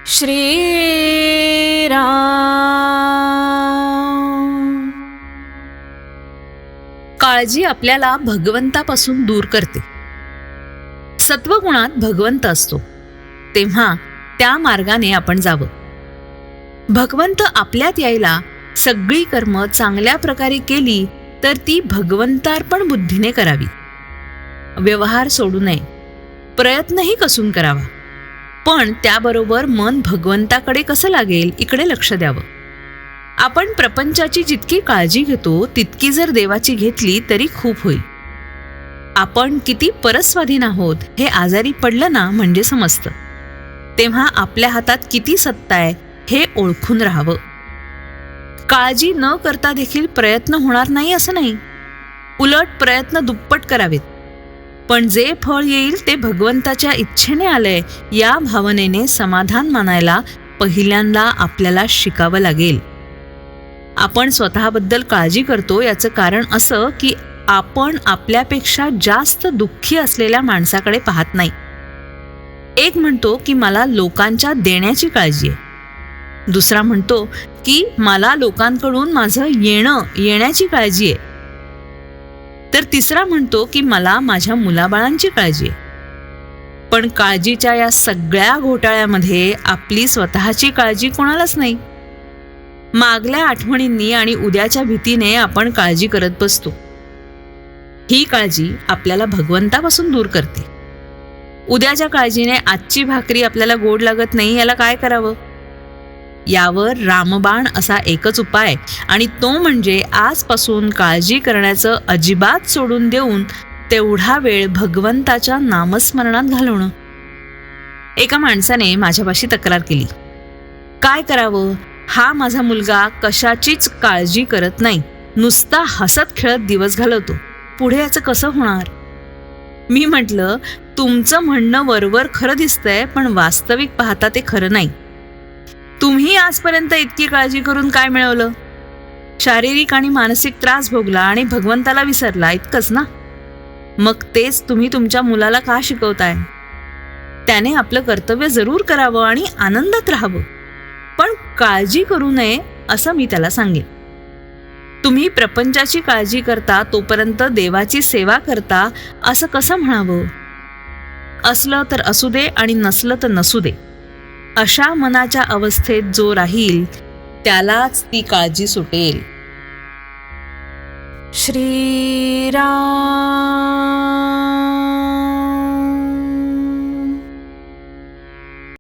श्रीराम. काळजी आपल्याला भगवंतापासून दूर करते. सत्वगुणात भगवंत असतो, तेव्हा त्या मार्गाने आपण जावं. भगवंत आपल्यात यायला सगळी कर्म चांगल्या प्रकारे केली तर ती भगवंतार्पण बुद्धीने करावी. व्यवहार सोडू नये, प्रयत्नही कसून करावा, पण त्याबरोबर मन भगवंताकडे कसं लागेल इकडे लक्ष द्यावं. आपण प्रपंचाची जितकी काळजी घेतो तितकी जर देवाची घेतली तरी खूप होईल. आपण किती परस्वाधीन आहोत हे आजारी पडलं ना म्हणजे समजतं. तेव्हा आपल्या हातात किती सत्ता आहे हे ओळखून राहावं. काळजी न करता देखील प्रयत्न होणार नाही असं नाही, उलट प्रयत्न दुप्पट करावेत. पण जे फळ येईल ते भगवंताच्या इच्छेने आलंय या भावनेने समाधान मानायला पहिल्यांदा आपल्याला शिकावं लागेल. आपण स्वतःबद्दल काळजी करतो याचं कारण असं की आपण आपल्यापेक्षा जास्त दुःखी असलेल्या माणसाकडे पाहत नाही. एक म्हणतो की मला लोकांच्या देण्याची काळजी आहे, दुसरा म्हणतो की मला लोकांकडून माझं येण्याची काळजी आहे, तर तिसरा म्हणतो की मला माझ्या मुलाबाळांची काळजी आहे. पण काळजीच्या या सगळ्या घोटाळ्यामध्ये आपली स्वतःची काळजी कोणालाच नाही. मागल्या आठवणींनी आणि उद्याच्या भीतीने आपण काळजी करत बसतो. ही काळजी आपल्याला भगवंतापासून दूर करते. उद्याच्या काळजीने आजची भाकरी आपल्याला गोड लागत नाही, याला काय करावं? यावर रामबाण असा एकच उपाय, आणि तो म्हणजे आजपासून काळजी करण्याचं अजिबात सोडून देऊन तेवढा वेळ भगवंताच्या नामस्मरणात घालवणं. एका माणसाने माझ्यापाशी तक्रार केली, काय करावं, हा माझा मुलगा कशाचीच काळजी करत नाही, नुसता हसत खेळत दिवस घालवतो, पुढे याचं कसं होणार? मी म्हटलं, तुमचं म्हणणं वरवर खरं दिसतंय, पण वास्तविक पाहता ते खरं नाही. तुम्ही आजपर्यंत इतकी काळजी करून काय मिळवलं? शारीरिक आणि मानसिक त्रास भोगला आणि भगवंताला विसरला, इतकंच ना? मग तेच तुम्ही तुमच्या मुलाला का शिकवताय? त्याने आपलं कर्तव्य जरूर करावं आणि आनंदात राहावं, पण काळजी करू नये असं मी त्याला सांगेन. तुम्ही प्रपंचाची काळजी करता तोपर्यंत देवाची सेवा करता असं कसं म्हणावं? असलं तर असू दे आणि नसलं तर नसू दे, अशा मनाच्या अवस्थेत जो राहील त्यालाच ती काळजी सुटेल. श्रीराम.